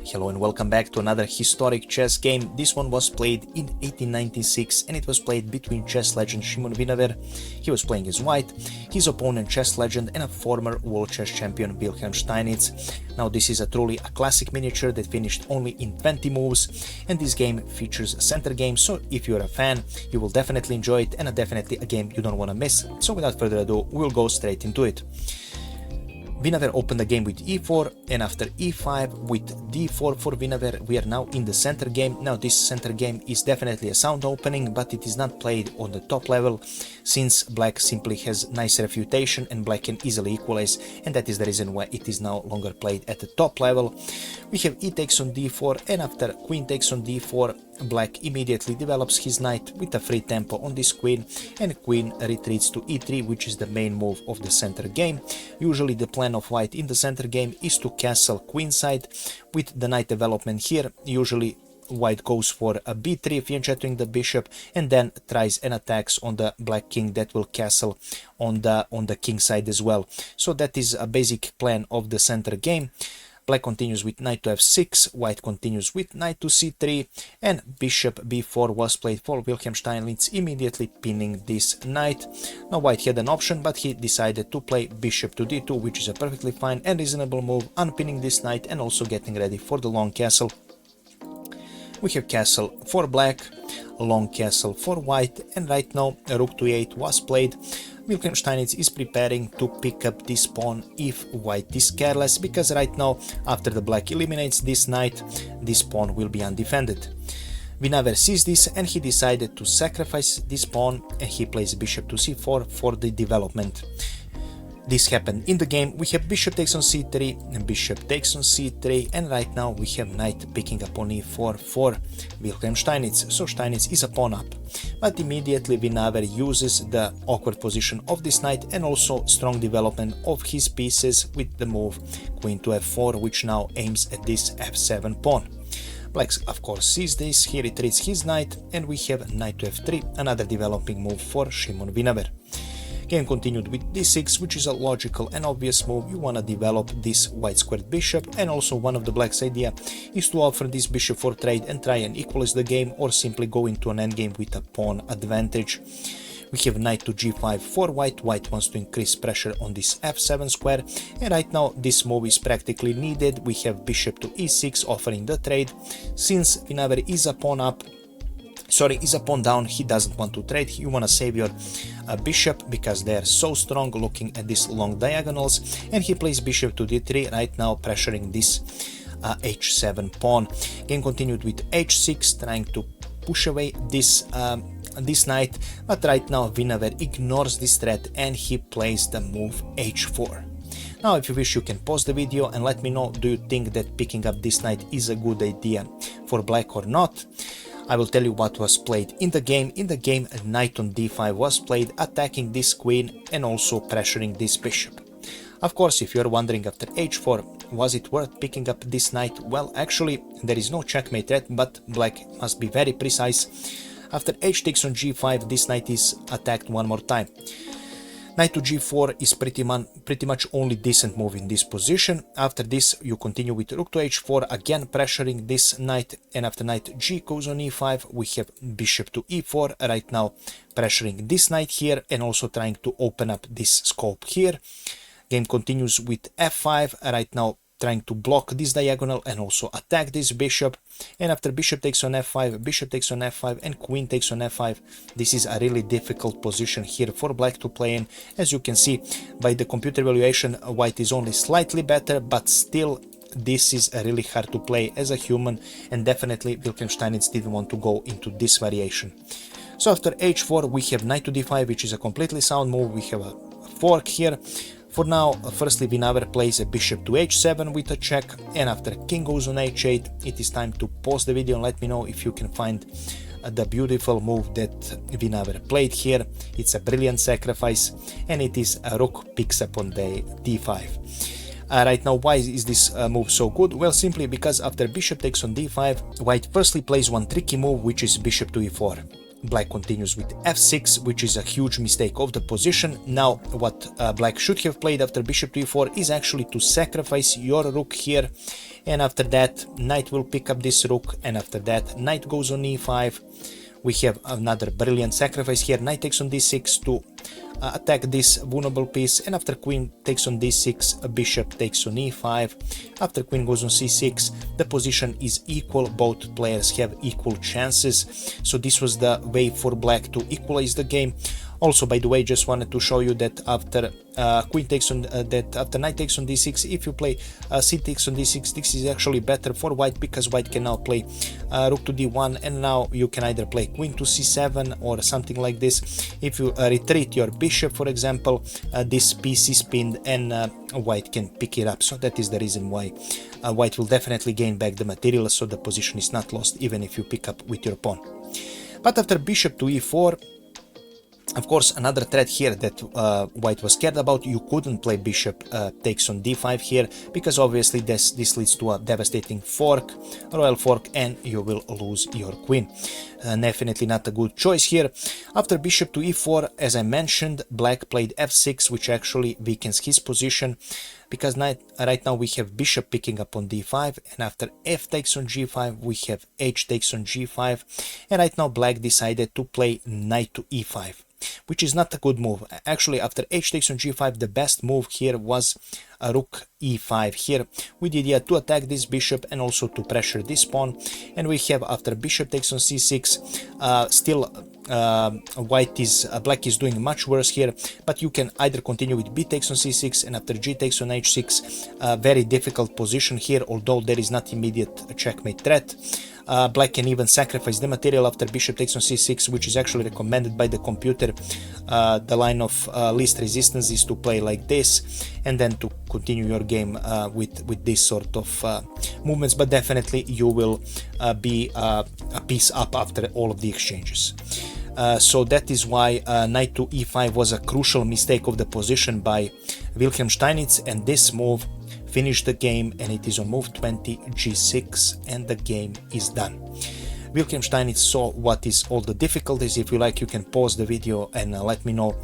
Hello and welcome back to another historic chess game. This one was played in 1896 and it was played between chess legend Szymon Winawer. He was playing as white, his opponent chess legend and a former world chess champion Wilhelm Steiniz. Now this is truly a classic miniature that finished only in 20 moves, and this game features a center game, so if you're a fan you will definitely enjoy it, and definitely a game you don't want to miss. So without further ado, we'll go straight into it. Winawer opened the game with e4, and after e5 with d4 for Winawer, we are now in the center game. Now this center game is definitely a sound opening, but it is not played on the top level, since black simply has nice refutation and black can easily equalize, and that is the reason why it is no longer played at the top level. We have e takes on d4, and after queen takes on d4, black immediately develops his knight with a free tempo on this queen, and queen retreats to e3, which is the main move of the center game. Usually the plan of white in the center game is to castle queenside with the knight development here. Usually white goes for a b3, fianchetting the bishop, and then tries and attacks on the black king that will castle on the king side as well. So that is a basic plan of the center game. Black continues with knight to f6, white continues with knight to c3, and bishop b4 was played for Wilhelm Steiniz, immediately pinning this knight. Now white had an option, but he decided to play bishop to d2, which is a perfectly fine and reasonable move, unpinning this knight and also getting ready for the long castle. We have castle for black, long castle for white, and right now rook to e8 was played. Wilhelm Steiniz is preparing to pick up this pawn if white is careless, because right now, after the black eliminates this knight, this pawn will be undefended. Winawer sees this and he decided to sacrifice this pawn, and he plays bishop to c4 for the development. This happened in the game. We have bishop takes on c3 and bishop takes on c3, and right now we have knight picking up on e4 for Wilhelm Steiniz, so Steiniz is a pawn up. But immediately Winawer uses the awkward position of this knight and also strong development of his pieces with the move queen to f4, which now aims at this f7 pawn. Black of course sees this, he retreats his knight, and we have knight to f3, another developing move for Szymon Winawer. Game continued with d6, which is a logical and obvious move. You want to develop this white squared bishop, and also one of the black's idea is to offer this bishop for trade and try and equalize the game, or simply go into an endgame with a pawn advantage. We have knight to g5 for white. White wants to increase pressure on this f7 square, and right now this move is practically needed. We have bishop to e6 offering the trade. Since Winawer is a pawn up, is a pawn down, he doesn't want to trade. You want to save your bishop because they are so strong, looking at these long diagonals, and he plays bishop to d3, right now pressuring this h7 pawn. Game continued with h6, trying to push away this knight, but right now Winawer ignores this threat and he plays the move h4. Now if you wish, you can pause the video and let me know, do you think that picking up this knight is a good idea for black or not? I will tell you what was played in the game. In the game, knight on d5 was played, attacking this queen and also pressuring this bishop. Of course, if you're wondering after h4, was it worth picking up this knight? Well, actually, there is no checkmate threat, but black must be very precise. After h takes on g5, this knight is attacked one more time. Knight to g4 is pretty much only decent move in this position. After this, you continue with rook to h4, again pressuring this knight, and after knight g goes on e5, we have bishop to e4, right now pressuring this knight here and also trying to open up this scope here. Game continues with f5, right now trying to block this diagonal and also attack this bishop, and after bishop takes on f5, bishop takes on f5, and queen takes on f5. This is a really difficult position here for black to play in. As you can see by the computer evaluation, white is only slightly better, but still this is really hard to play as a human, and definitely Wilhelm Steiniz didn't want to go into this variation. So after h4 we have knight to d5, which is a completely sound move. We have a fork here. For now, firstly Winawer plays a bishop to h7 with a check, and after king goes on h8, it is time to pause the video and let me know if you can find the beautiful move that Winawer played here. It's a brilliant sacrifice, and it is a rook picks up on the d5. Right now, why is this move so good? Well, simply because after bishop takes on d5, white firstly plays one tricky move, which is bishop to e4. black continues with f6, which is a huge mistake of the position. Now what black should have played after bishop to e4 is actually to sacrifice your rook here, and after that knight will pick up this rook, and after that knight goes on e5. We have another brilliant sacrifice here. Knight takes on d6 to attack this vulnerable piece, and after queen takes on d6, a bishop takes on e5. After queen goes on c6, the position is equal, both players have equal chances, so this was the way for black to equalize the game. Also, by the way, just wanted to show you that after queen takes on after knight takes on d6, if you play c takes on d6, this is actually better for white, because white can now play rook to d1, and now you can either play queen to c7 or something like this. If you retreat your bishop, for example, this piece is pinned, and white can pick it up. So that is the reason why white will definitely gain back the material, so the position is not lost even if you pick up with your pawn. But after bishop to e4, of course, another threat here that white was scared about, you couldn't play bishop takes on d5 here, because obviously this leads to a devastating fork, royal fork, and you will lose your queen. Definitely not a good choice here. After bishop to e4, as I mentioned, black played f6, which actually weakens his position, because right now we have bishop picking up on d5, and after f takes on g5, we have h takes on g5, and right now black decided to play knight to e5, which is not a good move. Actually, after h takes on g5, the best move here was a rook e5 here, with the idea to attack this bishop and also to pressure this pawn. And we have, after bishop takes on c6, still black is doing much worse here, but you can either continue with b takes on c6, and after g takes on h6, very difficult position here, although there is not immediate checkmate threat. Black can even sacrifice the material after bishop takes on c6, which is actually recommended by the computer. The line of least resistance is to play like this, and then to continue your game with this sort of movements, but definitely you will be a piece up after all of the exchanges. So that is why knight to e5 was a crucial mistake of the position by Wilhelm Steiniz, and this move finished the game, and it is on move 20 g6, and the game is done. Wilhelm Steiniz saw what is all the difficulties. If you like, you can pause the video and let me know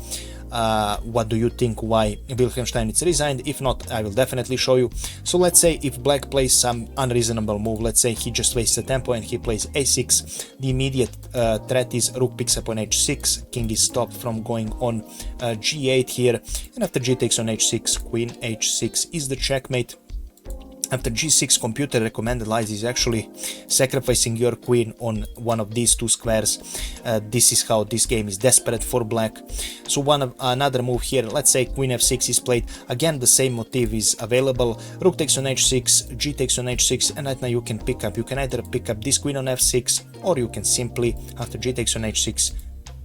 what do you think why Wilhelm Steiniz resigned. If not, I will definitely show you. So let's say if black plays some unreasonable move, let's say he just wastes the tempo and he plays a6, the immediate threat is rook picks up on h6, king is stopped from going on g8 here, and after g takes on h6, queen h6 is the checkmate. After g6, computer recommended lies is actually sacrificing your queen on one of these two squares. This is how this game is desperate for black. So another move here, let's say queen f6 is played. Again, the same motive is available. Rook takes on h6, g takes on h6, and right now you can pick up. You can either pick up this queen on f6, or you can simply, after g takes on h6,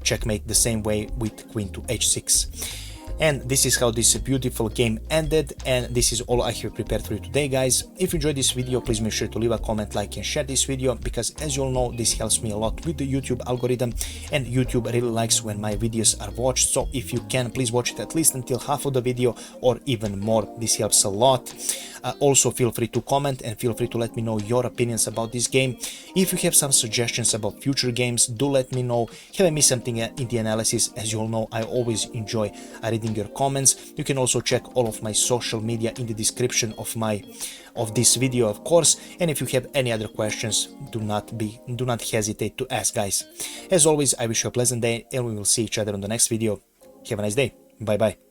checkmate the same way with queen to h6. And this is how this beautiful game ended, and this is all I have prepared for you today, guys. If you enjoyed this video, please make sure to leave a comment, like, and share this video, because as you all know, this helps me a lot with the YouTube algorithm, and YouTube really likes when my videos are watched. So if you can, please watch it at least until half of the video, or even more. This helps a lot. Also, feel free to comment and feel free to let me know your opinions about this game. If you have some suggestions about future games, do let me know. Have I missed something in the analysis? As you all know, I always enjoy reading your comments. You can also check all of my social media in the description of this video, of course. And if you have any other questions, do not hesitate to ask, guys. As always, I wish you a pleasant day, and we will see each other on the next video. Have a nice day. Bye bye.